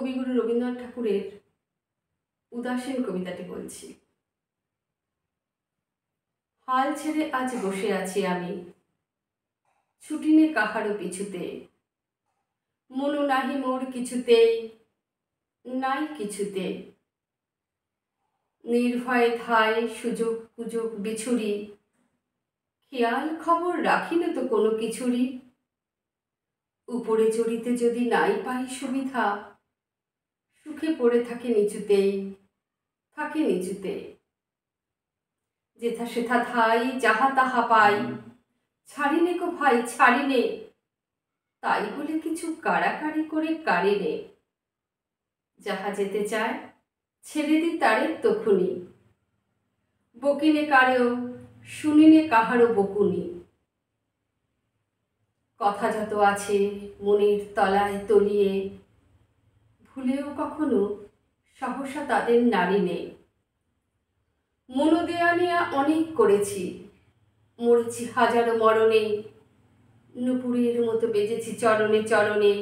কবিগুরু রবীন্দ্রনাথ ঠাকুরের উদাসীন কবিতাটি বলছি। হাল ছেড়ে আজ বসে আছি আমি, ছুটিনে কাহারও পিছুতে। মনু নাহি মোর কিছুতেই, নাই কিছুতে। নির্ভয়ে ধায় সুযোগ কুযোগ বিছুরি, খেয়াল খবর রাখি না তো কোনো কিছুরই। উপরে চড়িতে যদি নাই পাই সুবিধা, সুখে পড়ে থাকে নিচুতেই, থাকে নিচুতে। যেথা সেথা ধাই যাহা তাহা পাই, ছাড়িনে গো ভাই ছাড়িনে। তাই বলে কিছু কাড়াকাড়ি করে কাড়িনে। যাহা যেতে চায় ছেড়ে দি তারে তখুনি। বকিনে কারেও শুনিনে কাহারও বকুনি। কথা যত আছে মনের তলায় তলিয়ে, ভুলেও কখনো সহসা তাদের নাড়িনে। মনো দেয়া নেয়া অনেক করেছি, মরেছি হাজারো মরণে। নুপুরের মতো বেজেছি চরণে চরণে,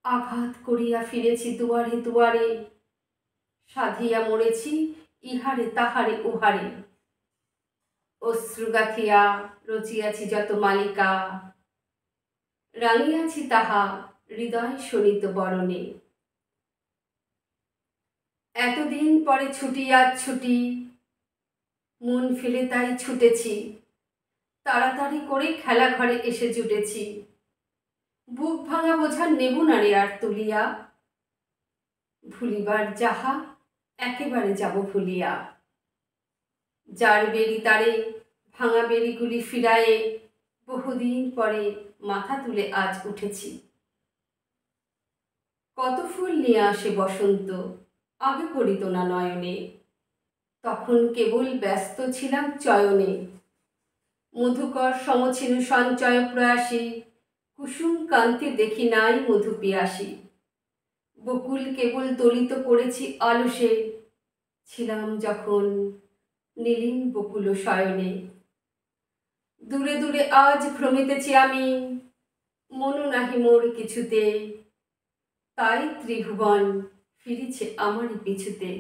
আঘাত করিয়া ফিরেছি দুয়ারে দুয়ারে। সাধিয়া মরেছি ইহারে তাহারে উহারে। অশ্রু গাথিয়া রচিয়াছি যত মালিকা, রাঙিয়াছি তাহা হৃদয় শোণিত বরণে। এতদিন পরে ছুটি আজ ছুটি, মন ফেলে তাই ছুটেছি। তাড়াতাড়ি করে খেলা ঘরে এসে জুটেছি। বুক ভাঙা বোঝা নেব না রে আর তুলিয়া, ভুলিবার যাহা একেবারে যাব ভুলিয়া। যার বেরি তারে ভাঙা বেরিগুলি ফিরায়ে, বহুদিন পরে মাথা তুলে আজ উঠেছি। কত ফুল নিয়ে আসে বসন্ত, আগে পড়িত না নয়নে। তখন কেবল ব্যস্ত ছিলাম চয়নে। মধুকর সমছিনু সঞ্চয় প্রয়াসী, কুসুম কান্তি দেখি নাই মধু পিয়াসী। বকুল কেবল তলিত করেছি আলসে, ছিলাম যখন নীলিম বকুল শয়নে। দূরে দূরে আজ ভ্রমিতেছি আমি, মনু নাহি মোর কিছুতে। তাই ত্রিভুবন ফিরিছে আমারই পিছুতে।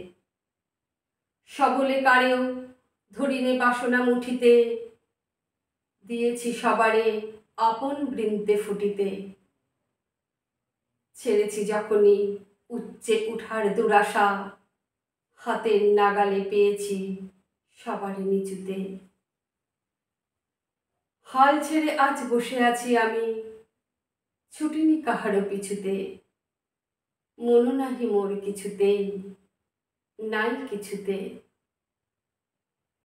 সবলে কারেও ধরিনে বাসনা মুঠিতে, দিয়েছি সবারে আপন বৃন্তে ফুটিতে। ছেড়েছি যখনই উচ্চে উঠার দুরাশা, হাতের নাগালে পেয়েছি সবারে নিচুতে। হাল ছেড়ে আজ বসে আছি আমি, ছুটিনি কাহারও পিছুতে। মনু নাহি মোর কিছুতেই, নাই কিছুতে।